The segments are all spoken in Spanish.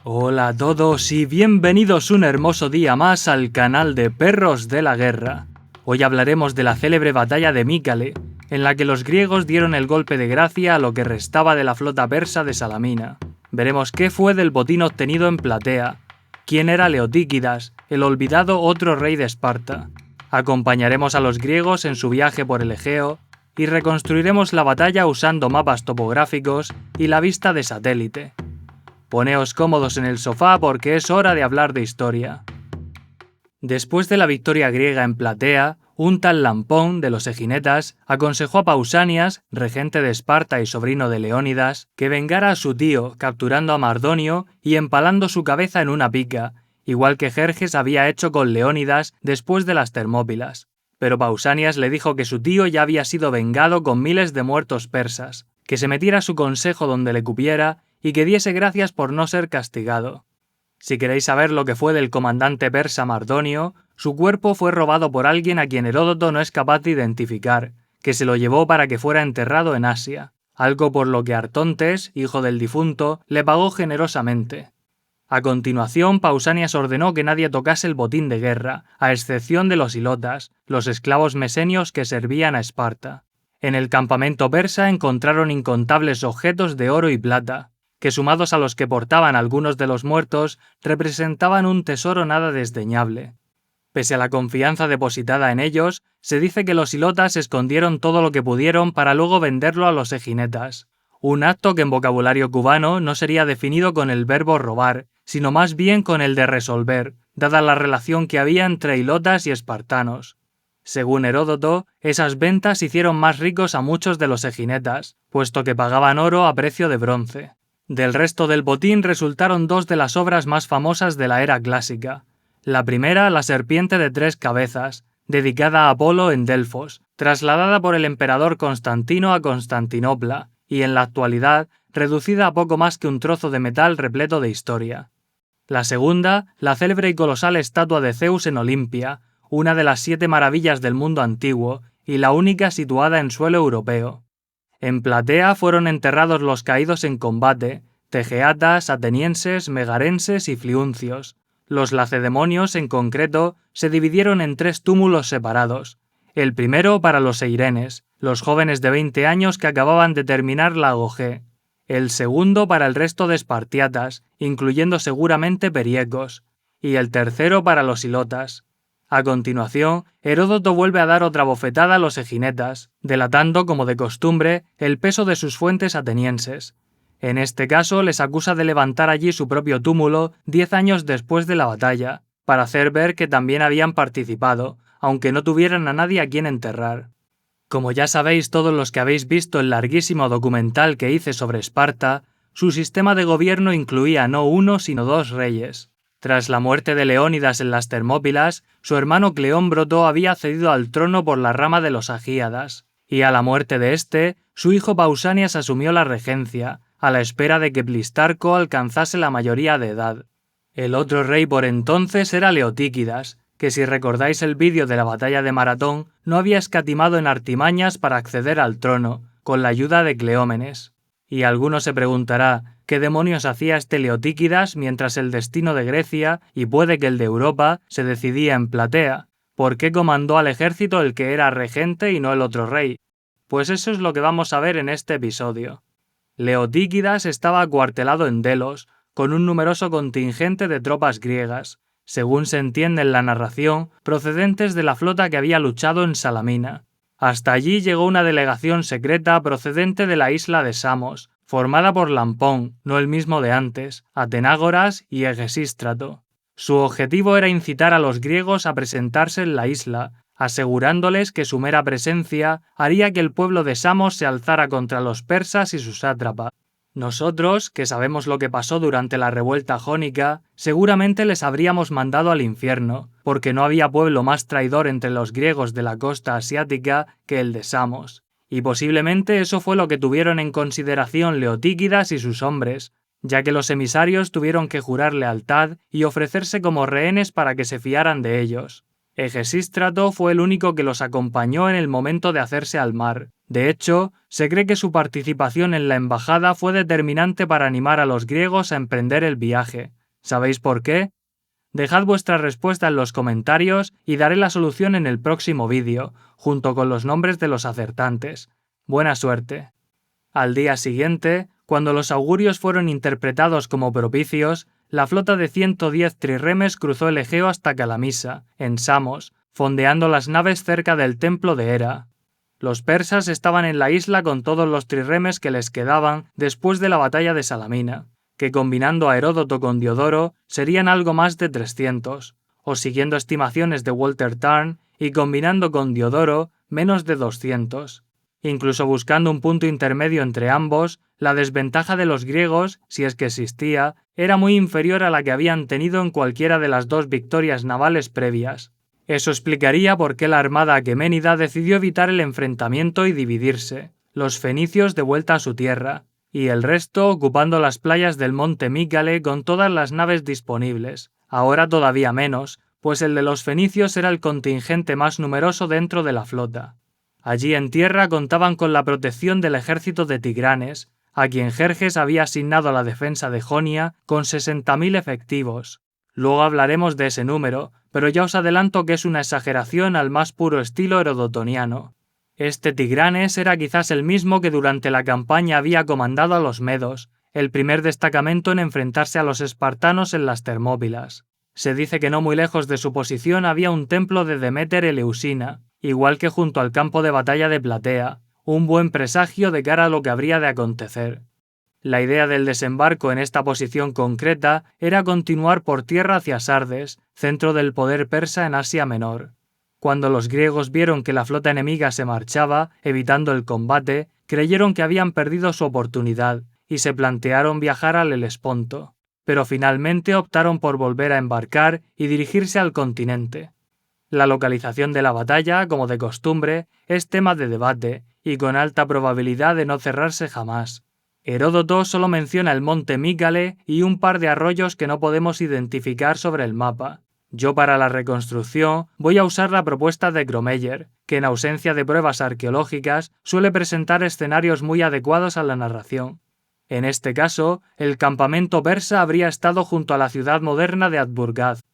Hola a todos y bienvenidos un hermoso día más al canal de Perros de la Guerra. Hoy hablaremos de la célebre batalla de Mícale, en la que los griegos dieron el golpe de gracia a lo que restaba de la flota persa de Salamina. Veremos qué fue del botín obtenido en Platea, quién era Leotíquidas, el olvidado otro rey de Esparta. Acompañaremos a los griegos en su viaje por el Egeo y reconstruiremos la batalla usando mapas topográficos y la vista de satélite. Poneos cómodos en el sofá porque es hora de hablar de historia. Después de la victoria griega en Platea, un tal Lampón de los eginetas aconsejó a Pausanias, regente de Esparta y sobrino de Leónidas, que vengara a su tío capturando a Mardonio y empalando su cabeza en una pica, igual que Jerjes había hecho con Leónidas después de las Termópilas. Pero Pausanias le dijo que su tío ya había sido vengado con miles de muertos persas, que se metiera su consejo donde le cupiera y que diese gracias por no ser castigado. Si queréis saber lo que fue del comandante persa Mardonio, su cuerpo fue robado por alguien a quien Heródoto no es capaz de identificar, que se lo llevó para que fuera enterrado en Asia, algo por lo que Artontes, hijo del difunto, le pagó generosamente. A continuación, Pausanias ordenó que nadie tocase el botín de guerra, a excepción de los hilotas, los esclavos mesenios que servían a Esparta. En el campamento persa encontraron incontables objetos de oro y plata, que sumados a los que portaban algunos de los muertos, representaban un tesoro nada desdeñable. Pese a la confianza depositada en ellos, se dice que los hilotas escondieron todo lo que pudieron para luego venderlo a los eginetas, un acto que en vocabulario cubano no sería definido con el verbo robar, sino más bien con el de resolver, dada la relación que había entre hilotas y espartanos. Según Heródoto, esas ventas hicieron más ricos a muchos de los eginetas, puesto que pagaban oro a precio de bronce. Del resto del botín resultaron dos de las obras más famosas de la era clásica. La primera, la serpiente de 3 cabezas, dedicada a Apolo en Delfos, trasladada por el emperador Constantino a Constantinopla, y en la actualidad reducida a poco más que un trozo de metal repleto de historia. La segunda, la célebre y colosal estatua de Zeus en Olimpia, una de las 7 maravillas del mundo antiguo, y la única situada en suelo europeo. En Platea fueron enterrados los caídos en combate, tegeatas, atenienses, megarenses y fliuncios. Los lacedemonios, en concreto, se dividieron en 3 túmulos separados. El primero para los eirenes, los jóvenes de 20 años que acababan de terminar la agogé. El segundo para el resto de espartiatas, incluyendo seguramente periecos. Y el tercero para los hilotas. A continuación, Heródoto vuelve a dar otra bofetada a los eginetas, delatando, como de costumbre, el peso de sus fuentes atenienses. En este caso, les acusa de levantar allí su propio túmulo 10 años después de la batalla, para hacer ver que también habían participado, aunque no tuvieran a nadie a quien enterrar. Como ya sabéis todos los que habéis visto el larguísimo documental que hice sobre Esparta, su sistema de gobierno incluía no 1 sino 2 reyes. Tras la muerte de Leónidas en las Termópilas, su hermano Cleómbroto había accedido al trono por la rama de los Agíadas, y a la muerte de este, su hijo Pausanias asumió la regencia, a la espera de que Plistarco alcanzase la mayoría de edad. El otro rey por entonces era Leotíquidas, que si recordáis el vídeo de la batalla de Maratón, no había escatimado en artimañas para acceder al trono, con la ayuda de Cleómenes. Y alguno se preguntará, ¿qué demonios hacía este Leotíquidas mientras el destino de Grecia, y puede que el de Europa, se decidía en Platea? ¿Por qué comandó al ejército el que era regente y no el otro rey? Pues eso es lo que vamos a ver en este episodio. Leotíquidas estaba acuartelado en Delos, con un numeroso contingente de tropas griegas, según se entiende en la narración, procedentes de la flota que había luchado en Salamina. Hasta allí llegó una delegación secreta procedente de la isla de Samos, formada por Lampón, no el mismo de antes, Atenágoras y Egesístrato. Su objetivo era incitar a los griegos a presentarse en la isla, asegurándoles que su mera presencia haría que el pueblo de Samos se alzara contra los persas y su sátrapa. Nosotros, que sabemos lo que pasó durante la revuelta jónica, seguramente les habríamos mandado al infierno, porque no había pueblo más traidor entre los griegos de la costa asiática que el de Samos. Y posiblemente eso fue lo que tuvieron en consideración Leotíquidas y sus hombres, ya que los emisarios tuvieron que jurar lealtad y ofrecerse como rehenes para que se fiaran de ellos. Egesístrato fue el único que los acompañó en el momento de hacerse al mar. De hecho, se cree que su participación en la embajada fue determinante para animar a los griegos a emprender el viaje, ¿Sabéis por qué? Dejad vuestra respuesta en los comentarios y daré la solución en el próximo vídeo, junto con los nombres de los acertantes. Buena suerte. Al día siguiente, cuando los augurios fueron interpretados como propicios, la flota de 110 trirremes cruzó el Egeo hasta Calamisa, en Samos, fondeando las naves cerca del templo de Hera. Los persas estaban en la isla con todos los trirremes que les quedaban después de la batalla de Salamina, que combinando a Heródoto con Diodoro serían algo más de 300, o siguiendo estimaciones de Walter Tarn y combinando con Diodoro menos de 200. Incluso buscando un punto intermedio entre ambos, la desventaja de los griegos, si es que existía, era muy inferior a la que habían tenido en cualquiera de las dos victorias navales previas. Eso explicaría por qué la armada aqueménida decidió evitar el enfrentamiento y dividirse, los fenicios de vuelta a su tierra, y el resto ocupando las playas del monte Mícale con todas las naves disponibles, ahora todavía menos, pues el de los fenicios era el contingente más numeroso dentro de la flota. Allí en tierra contaban con la protección del ejército de Tigranes, a quien Jerjes había asignado la defensa de Jonia con 60.000 efectivos. Luego hablaremos de ese número, pero ya os adelanto que es una exageración al más puro estilo herodotoniano. Este Tigranes era quizás el mismo que durante la campaña había comandado a los medos, el primer destacamento en enfrentarse a los espartanos en las Termópilas. Se dice que no muy lejos de su posición había un templo de Deméter Eleusina, igual que junto al campo de batalla de Platea, un buen presagio de cara a lo que habría de acontecer. La idea del desembarco en esta posición concreta era continuar por tierra hacia Sardes, centro del poder persa en Asia Menor. Cuando los griegos vieron que la flota enemiga se marchaba, evitando el combate, creyeron que habían perdido su oportunidad y se plantearon viajar al Helesponto, pero finalmente optaron por volver a embarcar y dirigirse al continente. La localización de la batalla, como de costumbre, es tema de debate y con alta probabilidad de no cerrarse jamás. Heródoto solo menciona el monte Mícale y un par de arroyos que no podemos identificar sobre el mapa. Yo para la reconstrucción voy a usar la propuesta de Gromeyer, que en ausencia de pruebas arqueológicas suele presentar escenarios muy adecuados a la narración. En este caso, el campamento persa habría estado junto a la ciudad moderna de Atburgaz.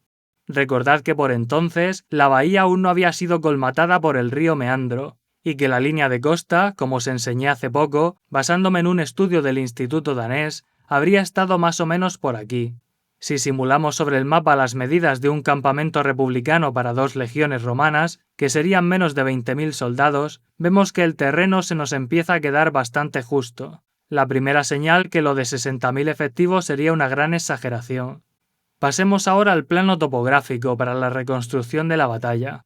Recordad que por entonces la bahía aún no había sido colmatada por el río Meandro, y que la línea de costa, como os enseñé hace poco, basándome en un estudio del Instituto danés, habría estado más o menos por aquí. Si simulamos sobre el mapa las medidas de un campamento republicano para 2 legiones romanas, que serían menos de 20.000 soldados, vemos que el terreno se nos empieza a quedar bastante justo. La primera señal que lo de 60.000 efectivos sería una gran exageración. Pasemos ahora al plano topográfico para la reconstrucción de la batalla.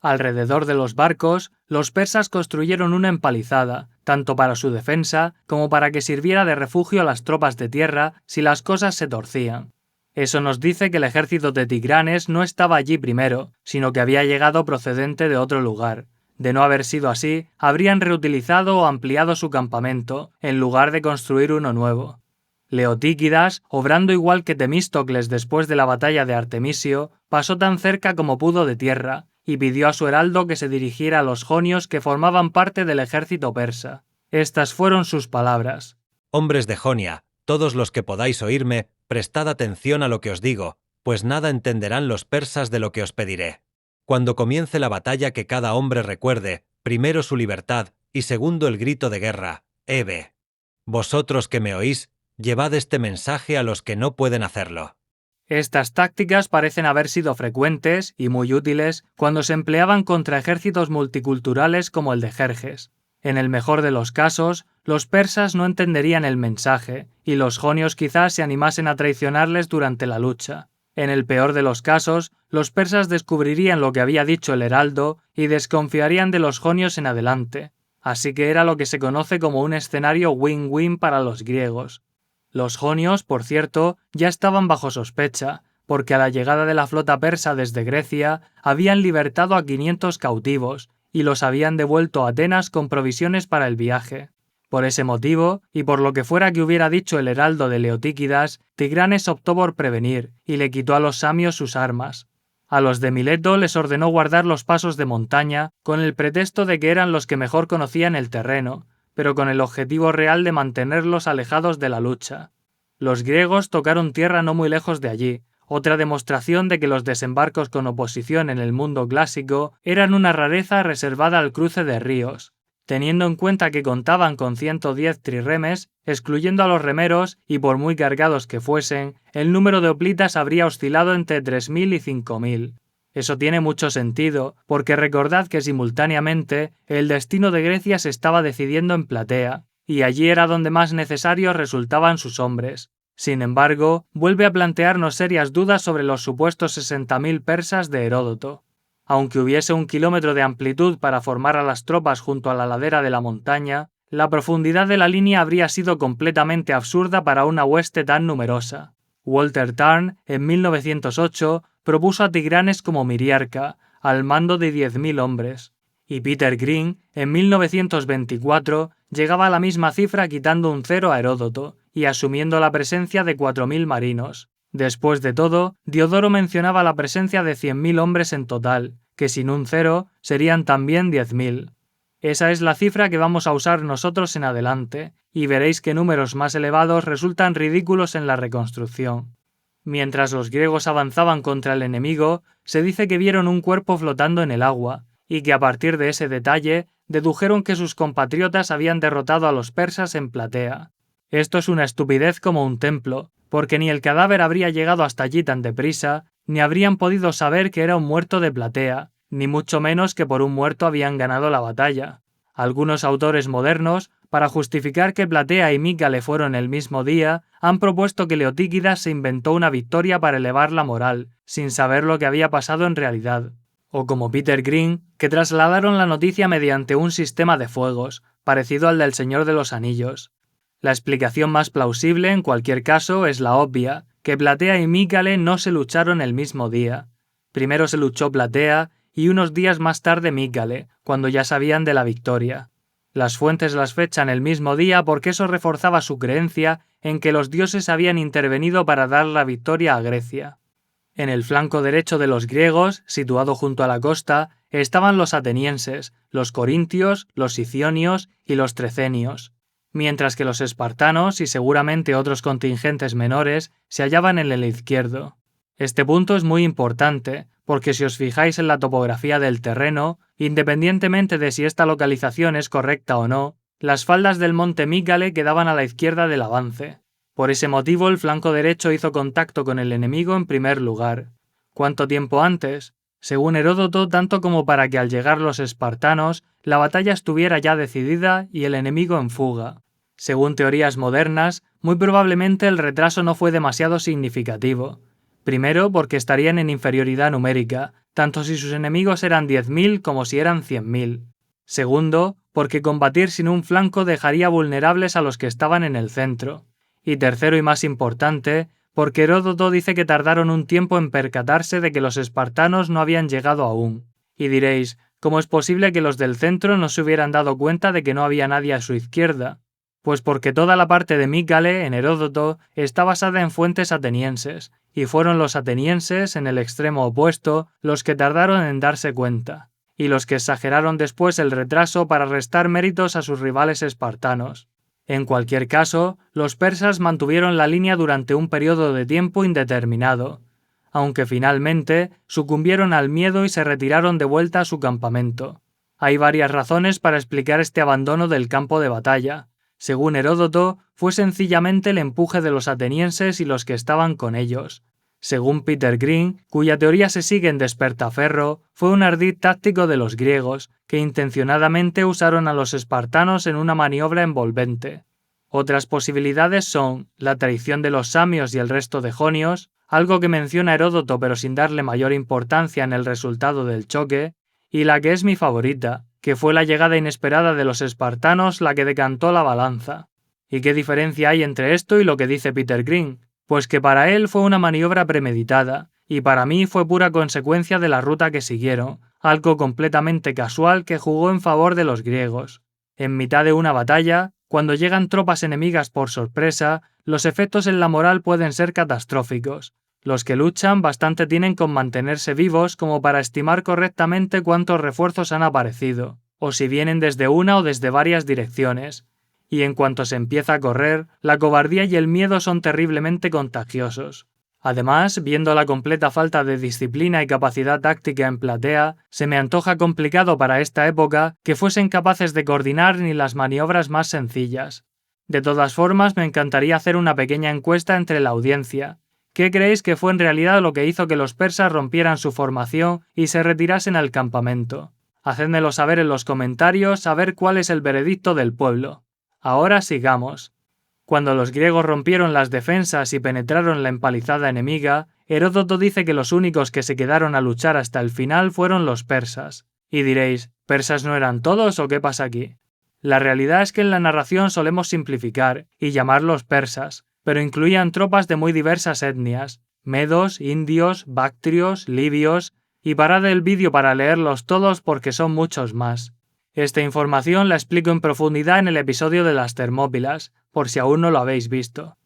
Alrededor de los barcos, los persas construyeron una empalizada, tanto para su defensa como para que sirviera de refugio a las tropas de tierra si las cosas se torcían. Eso nos dice que el ejército de Tigranes no estaba allí primero, sino que había llegado procedente de otro lugar. De no haber sido así, habrían reutilizado o ampliado su campamento, en lugar de construir uno nuevo. Leotíquidas, obrando igual que Temístocles después de la batalla de Artemisio, pasó tan cerca como pudo de tierra, y pidió a su heraldo que se dirigiera a los jonios que formaban parte del ejército persa. Estas fueron sus palabras. Hombres de Jonia, todos los que podáis oírme, prestad atención a lo que os digo, pues nada entenderán los persas de lo que os pediré. Cuando comience la batalla, que cada hombre recuerde, primero su libertad, y segundo el grito de guerra, Ebe. Vosotros que me oís, llevad este mensaje a los que no pueden hacerlo. Estas tácticas parecen haber sido frecuentes y muy útiles cuando se empleaban contra ejércitos multiculturales como el de Jerjes. En el mejor de los casos, los persas no entenderían el mensaje, y los jonios quizás se animasen a traicionarles durante la lucha. En el peor de los casos, los persas descubrirían lo que había dicho el heraldo y desconfiarían de los jonios en adelante. Así que era lo que se conoce como un escenario win-win para los griegos. Los jonios, por cierto, ya estaban bajo sospecha, porque a la llegada de la flota persa desde Grecia habían libertado a 500 cautivos y los habían devuelto a Atenas con provisiones para el viaje. Por ese motivo, y por lo que fuera que hubiera dicho el heraldo de Leotíquidas, Tigranes optó por prevenir y le quitó a los samios sus armas. A los de Mileto les ordenó guardar los pasos de montaña con el pretexto de que eran los que mejor conocían el terreno, pero con el objetivo real de mantenerlos alejados de la lucha. Los griegos tocaron tierra no muy lejos de allí, otra demostración de que los desembarcos con oposición en el mundo clásico eran una rareza reservada al cruce de ríos, teniendo en cuenta que contaban con 110 trirremes, excluyendo a los remeros, y por muy cargados que fuesen, el número de hoplitas habría oscilado entre 3.000 y 5.000. Eso tiene mucho sentido, porque recordad que simultáneamente el destino de Grecia se estaba decidiendo en Platea, y allí era donde más necesarios resultaban sus hombres. Sin embargo, vuelve a plantearnos serias dudas sobre los supuestos 60.000 persas de Heródoto. Aunque hubiese 1 kilómetro de amplitud para formar a las tropas junto a la ladera de la montaña, la profundidad de la línea habría sido completamente absurda para una hueste tan numerosa. Walter Tarn, en 1908, propuso a Tigranes como Miriarca, al mando de 10.000 hombres, y Peter Green, en 1924, llegaba a la misma cifra quitando un cero a Heródoto y asumiendo la presencia de 4.000 marinos. Después de todo, Diodoro mencionaba la presencia de 100.000 hombres en total, que sin un cero serían también 10.000. Esa es la cifra que vamos a usar nosotros en adelante, y veréis que números más elevados resultan ridículos en la reconstrucción. Mientras los griegos avanzaban contra el enemigo, se dice que vieron un cuerpo flotando en el agua, y que a partir de ese detalle dedujeron que sus compatriotas habían derrotado a los persas en Platea. Esto es una estupidez como un templo, porque ni el cadáver habría llegado hasta allí tan deprisa, ni habrían podido saber que era un muerto de Platea, ni mucho menos que por un muerto habían ganado la batalla. Algunos autores modernos, para justificar que Platea y Mícale fueron el mismo día, han propuesto que Leotíquidas se inventó una victoria para elevar la moral, sin saber lo que había pasado en realidad. O como Peter Green, que trasladaron la noticia mediante un sistema de fuegos, parecido al del Señor de los Anillos. La explicación más plausible, en cualquier caso, es la obvia, que Platea y Mícale no se lucharon el mismo día. Primero se luchó Platea, y unos días más tarde Mícale, cuando ya sabían de la victoria. Las fuentes las fechan el mismo día porque eso reforzaba su creencia en que los dioses habían intervenido para dar la victoria a Grecia. En el flanco derecho de los griegos, situado junto a la costa, estaban los atenienses, los corintios, los sicionios y los trecenios, mientras que los espartanos y seguramente otros contingentes menores se hallaban en el izquierdo. Este punto es muy importante, porque si os fijáis en la topografía del terreno, independientemente de si esta localización es correcta o no, las faldas del monte Mícale quedaban a la izquierda del avance. Por ese motivo el flanco derecho hizo contacto con el enemigo en primer lugar. ¿Cuánto tiempo antes? Según Heródoto, tanto como para que al llegar los espartanos, la batalla estuviera ya decidida y el enemigo en fuga. Según teorías modernas, muy probablemente el retraso no fue demasiado significativo. Primero, porque estarían en inferioridad numérica, tanto si sus enemigos eran 10.000 como si eran 100.000. Segundo, porque combatir sin un flanco dejaría vulnerables a los que estaban en el centro. Y tercero y más importante, porque Heródoto dice que tardaron un tiempo en percatarse de que los espartanos no habían llegado aún. Y diréis, ¿cómo es posible que los del centro no se hubieran dado cuenta de que no había nadie a su izquierda? Pues porque toda la parte de Mícale, en Heródoto, está basada en fuentes atenienses, y fueron los atenienses, en el extremo opuesto, los que tardaron en darse cuenta, y los que exageraron después el retraso para restar méritos a sus rivales espartanos. En cualquier caso, los persas mantuvieron la línea durante un periodo de tiempo indeterminado, aunque finalmente sucumbieron al miedo y se retiraron de vuelta a su campamento. Hay varias razones para explicar este abandono del campo de batalla. Según Heródoto, fue sencillamente el empuje de los atenienses y los que estaban con ellos. Según Peter Green, cuya teoría se sigue en Despertaferro, fue un ardid táctico de los griegos, que intencionadamente usaron a los espartanos en una maniobra envolvente. Otras posibilidades son la traición de los samios y el resto de jonios, algo que menciona Heródoto pero sin darle mayor importancia en el resultado del choque, y la que es mi favorita, que fue la llegada inesperada de los espartanos la que decantó la balanza. ¿Y qué diferencia hay entre esto y lo que dice Peter Green? Pues que para él fue una maniobra premeditada, y para mí fue pura consecuencia de la ruta que siguieron, algo completamente casual que jugó en favor de los griegos. En mitad de una batalla, cuando llegan tropas enemigas por sorpresa, los efectos en la moral pueden ser catastróficos. Los que luchan bastante tienen con mantenerse vivos como para estimar correctamente cuántos refuerzos han aparecido, o si vienen desde una o desde varias direcciones. y en cuanto se empieza a correr, la cobardía y el miedo son terriblemente contagiosos. Además, viendo la completa falta de disciplina y capacidad táctica en platea, se me antoja complicado para esta época que fuesen capaces de coordinar ni las maniobras más sencillas. De todas formas, me encantaría hacer una pequeña encuesta entre la audiencia. ¿Qué creéis que fue en realidad lo que hizo que los persas rompieran su formación y se retirasen al campamento? Hacedmelo saber en los comentarios a ver cuál es el veredicto del pueblo. Ahora sigamos. Cuando los griegos rompieron las defensas y penetraron la empalizada enemiga, Heródoto dice que los únicos que se quedaron a luchar hasta el final fueron los persas. Y diréis, ¿persas no eran todos o qué pasa aquí? La realidad es que en la narración solemos simplificar y llamarlos persas, pero incluían tropas de muy diversas etnias, medos, indios, bactrios, libios, y parad el vídeo para leerlos todos porque son muchos más. Esta información la explico en profundidad en el episodio de las Termópilas, por si aún no lo habéis visto.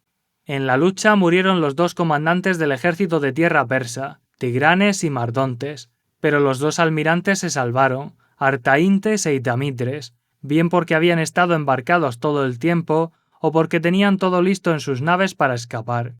En la lucha murieron los dos comandantes del ejército de tierra persa, Tigranes y Mardontes, pero los dos almirantes se salvaron, Artaíntes e Itamitres, bien porque habían estado embarcados todo el tiempo o porque tenían todo listo en sus naves para escapar.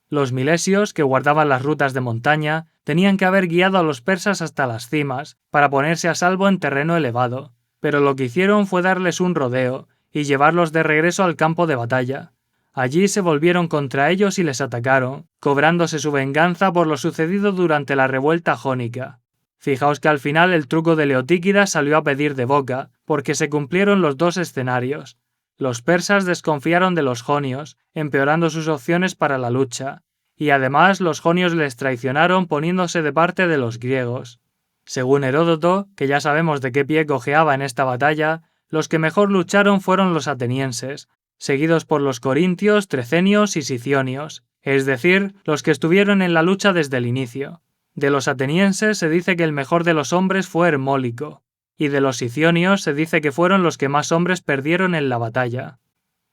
Los milesios, que guardaban las rutas de montaña, tenían que haber guiado a los persas hasta las cimas, para ponerse a salvo en terreno elevado, pero lo que hicieron fue darles un rodeo y llevarlos de regreso al campo de batalla. Allí se volvieron contra ellos y les atacaron, cobrándose su venganza por lo sucedido durante la revuelta jónica. Fijaos que al final el truco de Leotíquidas salió a pedir de boca, porque se cumplieron los dos escenarios. Los persas desconfiaron de los jonios, empeorando sus opciones para la lucha, y además los jonios les traicionaron poniéndose de parte de los griegos. Según Heródoto, que ya sabemos de qué pie cojeaba en esta batalla, los que mejor lucharon fueron los atenienses, seguidos por los corintios, trecenios y siциonios, es decir, los que estuvieron en la lucha desde el inicio. De los atenienses se dice que el mejor de los hombres fue Hermólico, y de los siциonios se dice que fueron los que más hombres perdieron en la batalla.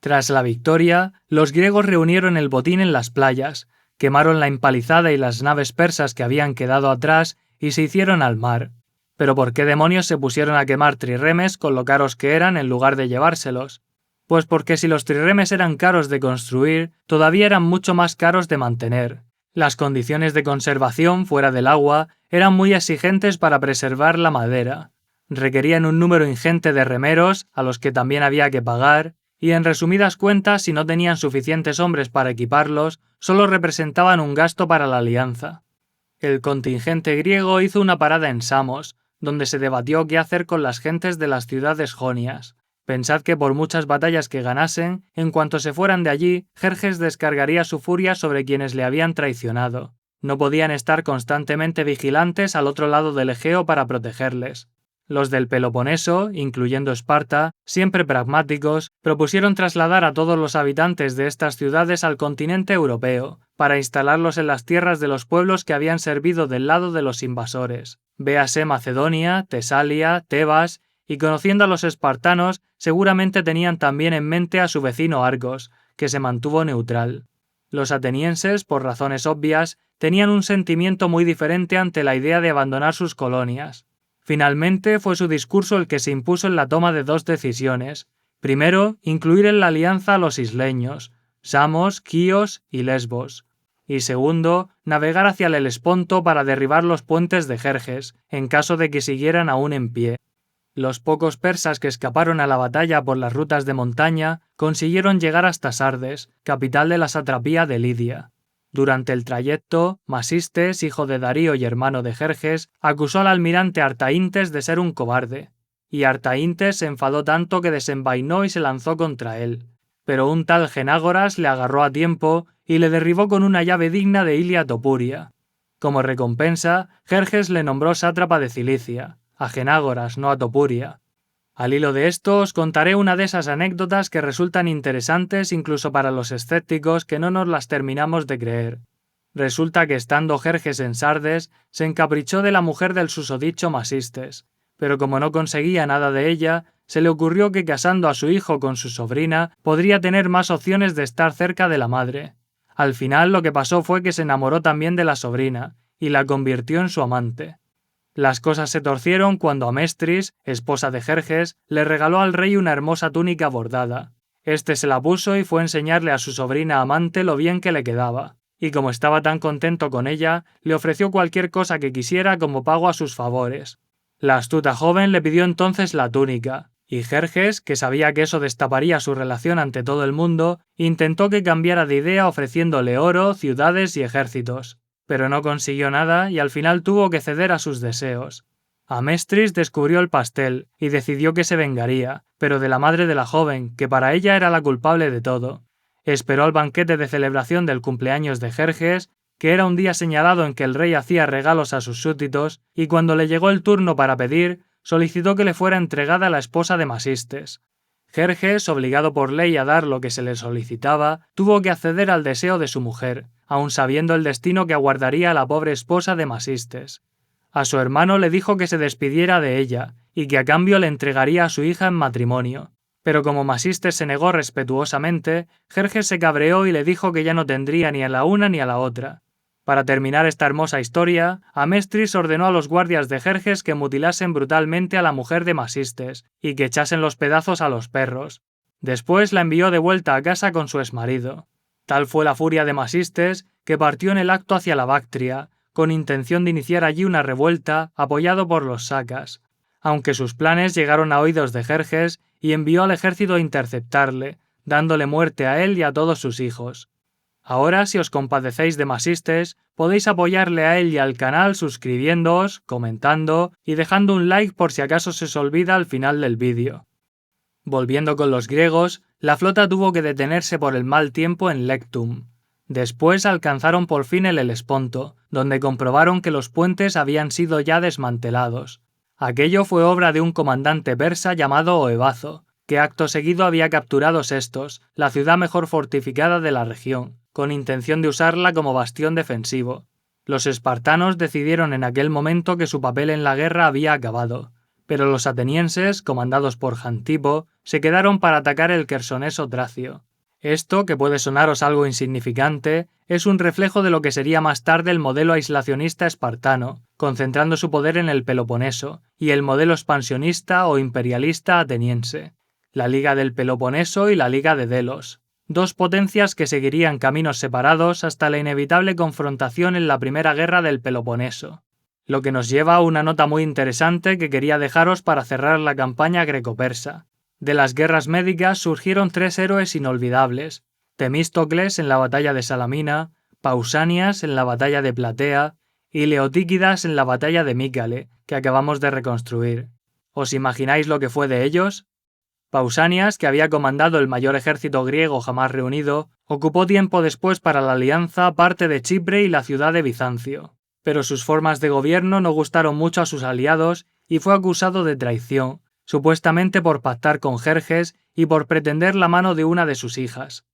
Tras la victoria, los griegos reunieron el botín en las playas, quemaron la empalizada y las naves persas que habían quedado atrás y se hicieron al mar. ¿Pero por qué demonios se pusieron a quemar trirremes con lo caros que eran en lugar de llevárselos? Pues porque si los trirremes eran caros de construir, todavía eran mucho más caros de mantener. Las condiciones de conservación fuera del agua eran muy exigentes para preservar la madera. Requerían un número ingente de remeros, a los que también había que pagar, y en resumidas cuentas, si no tenían suficientes hombres para equiparlos, solo representaban un gasto para la alianza. El contingente griego hizo una parada en Samos, donde se debatió qué hacer con las gentes de las ciudades jonias. Pensad que por muchas batallas que ganasen, en cuanto se fueran de allí, Jerjes descargaría su furia sobre quienes le habían traicionado. No podían estar constantemente vigilantes al otro lado del Egeo para protegerles. Los del Peloponeso, incluyendo Esparta, siempre pragmáticos, propusieron trasladar a todos los habitantes de estas ciudades al continente europeo, para instalarlos en las tierras de los pueblos que habían servido del lado de los invasores. Véase Macedonia, Tesalia, Tebas, y conociendo a los espartanos, seguramente tenían también en mente a su vecino Argos, que se mantuvo neutral. Los atenienses, por razones obvias, tenían un sentimiento muy diferente ante la idea de abandonar sus colonias. Finalmente fue su discurso el que se impuso en la toma de dos decisiones. Primero, incluir en la alianza a los isleños, Samos, Quíos y Lesbos. Y segundo, navegar hacia el Helesponto para derribar los puentes de Jerjes, en caso de que siguieran aún en pie. Los pocos persas que escaparon a la batalla por las rutas de montaña consiguieron llegar hasta Sardes, capital de la satrapía de Lidia. Durante el trayecto, Masistes, hijo de Darío y hermano de Jerjes, acusó al almirante Artaíntes de ser un cobarde, y Artaíntes se enfadó tanto que desenvainó y se lanzó contra él. Pero un tal Genágoras le agarró a tiempo y le derribó con una llave digna de Ilia Topuria. Como recompensa, Jerjes le nombró sátrapa de Cilicia, a Genágoras, no a Topuria. Al hilo de esto os contaré una de esas anécdotas que resultan interesantes incluso para los escépticos que no nos las terminamos de creer. Resulta que estando Jerjes en Sardes, se encaprichó de la mujer del susodicho Masistes, pero como no conseguía nada de ella, se le ocurrió que casando a su hijo con su sobrina podría tener más opciones de estar cerca de la madre. Al final lo que pasó fue que se enamoró también de la sobrina, y la convirtió en su amante. Las cosas se torcieron cuando Amestris, esposa de Jerjes, le regaló al rey una hermosa túnica bordada. Este se la puso y fue a enseñarle a su sobrina amante lo bien que le quedaba, y como estaba tan contento con ella, le ofreció cualquier cosa que quisiera como pago a sus favores. La astuta joven le pidió entonces la túnica, y Jerjes, que sabía que eso destaparía su relación ante todo el mundo, intentó que cambiara de idea ofreciéndole oro, ciudades y ejércitos. Pero no consiguió nada y al final tuvo que ceder a sus deseos. Amestris descubrió el pastel y decidió que se vengaría, pero de la madre de la joven, que para ella era la culpable de todo. Esperó al banquete de celebración del cumpleaños de Jerjes, que era un día señalado en que el rey hacía regalos a sus súbditos, y cuando le llegó el turno para pedir, solicitó que le fuera entregada la esposa de Masistes. Jerjes, obligado por ley a dar lo que se le solicitaba, tuvo que acceder al deseo de su mujer, aun sabiendo el destino que aguardaría a la pobre esposa de Masistes. A su hermano le dijo que se despidiera de ella, y que a cambio le entregaría a su hija en matrimonio. Pero como Masistes se negó respetuosamente, Jerjes se cabreó y le dijo que ya no tendría ni a la una ni a la otra. Para terminar esta hermosa historia, Amestris ordenó a los guardias de Jerjes que mutilasen brutalmente a la mujer de Masistes y que echasen los pedazos a los perros. Después la envió de vuelta a casa con su exmarido. Tal fue la furia de Masistes que partió en el acto hacia la Bactria, con intención de iniciar allí una revuelta apoyado por los sacas. Aunque sus planes llegaron a oídos de Jerjes y envió al ejército a interceptarle, dándole muerte a él y a todos sus hijos. Ahora, si os compadecéis de Masistes, podéis apoyarle a él y al canal suscribiéndoos, comentando y dejando un like por si acaso se os olvida al final del vídeo. Volviendo con los griegos, la flota tuvo que detenerse por el mal tiempo en Lectum. Después alcanzaron por fin el Helesponto, donde comprobaron que los puentes habían sido ya desmantelados. Aquello fue obra de un comandante persa llamado Oebazo, que acto seguido había capturado Sestos, la ciudad mejor fortificada de la región, con intención de usarla como bastión defensivo. Los espartanos decidieron en aquel momento que su papel en la guerra había acabado, pero los atenienses, comandados por Jantipo, se quedaron para atacar el Quersoneso Tracio. Esto, que puede sonaros algo insignificante, es un reflejo de lo que sería más tarde el modelo aislacionista espartano, concentrando su poder en el Peloponeso, y el modelo expansionista o imperialista ateniense, la Liga del Peloponeso y la Liga de Delos, dos potencias que seguirían caminos separados hasta la inevitable confrontación en la Primera Guerra del Peloponeso. Lo que nos lleva a una nota muy interesante que quería dejaros para cerrar la campaña greco-persa. De las guerras médicas surgieron tres héroes inolvidables: Temístocles en la batalla de Salamina, Pausanias en la batalla de Platea y Leotíquidas en la batalla de Mícale, que acabamos de reconstruir. ¿Os imagináis lo que fue de ellos? Pausanias, que había comandado el mayor ejército griego jamás reunido, ocupó tiempo después para la alianza parte de Chipre y la ciudad de Bizancio. Pero sus formas de gobierno no gustaron mucho a sus aliados y fue acusado de traición, supuestamente por pactar con Jerjes y por pretender la mano de una de sus hijas.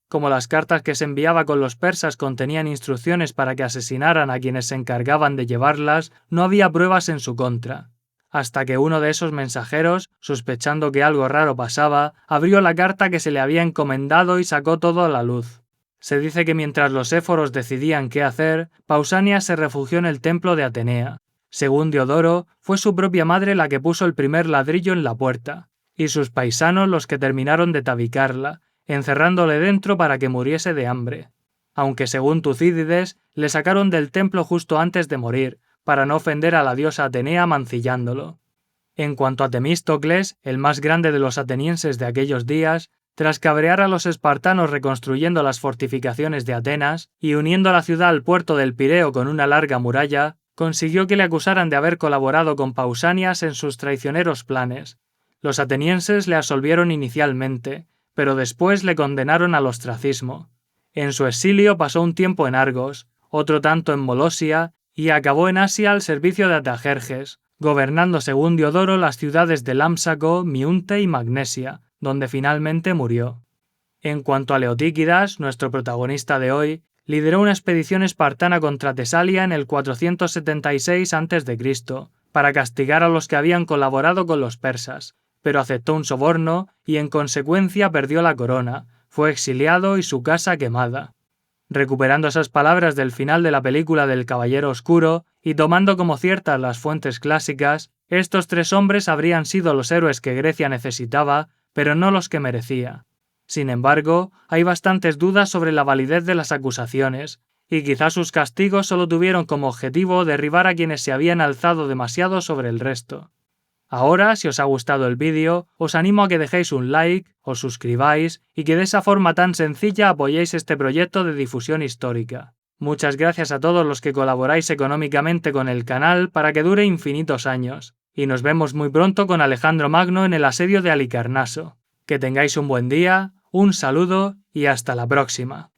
Como las cartas que se enviaba con los persas contenían instrucciones para que asesinaran a quienes se encargaban de llevarlas, no había pruebas en su contra. Hasta que uno de esos mensajeros, sospechando que algo raro pasaba, abrió la carta que se le había encomendado y sacó todo a la luz. Se dice que mientras los éforos decidían qué hacer, Pausanias se refugió en el templo de Atenea. Según Diodoro, fue su propia madre la que puso el primer ladrillo en la puerta, y sus paisanos los que terminaron de tabicarla, encerrándole dentro para que muriese de hambre. Aunque según Tucídides, le sacaron del templo justo antes de morir, para no ofender a la diosa Atenea mancillándolo. En cuanto a Temístocles, el más grande de los atenienses de aquellos días, tras cabrear a los espartanos reconstruyendo las fortificaciones de Atenas y uniendo la ciudad al puerto del Pireo con una larga muralla, consiguió que le acusaran de haber colaborado con Pausanias en sus traicioneros planes. Los atenienses le absolvieron inicialmente, pero después le condenaron al ostracismo. En su exilio pasó un tiempo en Argos, otro tanto en Molosia, y acabó en Asia al servicio de Artajerjes, gobernando según Diodoro las ciudades de Lámsaco, Miunte y Magnesia, donde finalmente murió. En cuanto a Leotíquidas, nuestro protagonista de hoy, lideró una expedición espartana contra Tesalia en el 476 a.C., para castigar a los que habían colaborado con los persas, pero aceptó un soborno y en consecuencia perdió la corona, fue exiliado y su casa quemada. Recuperando esas palabras del final de la película del Caballero Oscuro y tomando como ciertas las fuentes clásicas, estos tres hombres habrían sido los héroes que Grecia necesitaba, pero no los que merecía. Sin embargo, hay bastantes dudas sobre la validez de las acusaciones, y quizás sus castigos solo tuvieron como objetivo derribar a quienes se habían alzado demasiado sobre el resto. Ahora, si os ha gustado el vídeo, os animo a que dejéis un like, os suscribáis y que de esa forma tan sencilla apoyéis este proyecto de difusión histórica. Muchas gracias a todos los que colaboráis económicamente con el canal para que dure infinitos años. Y nos vemos muy pronto con Alejandro Magno en el asedio de Halicarnaso. Que tengáis un buen día, un saludo y hasta la próxima.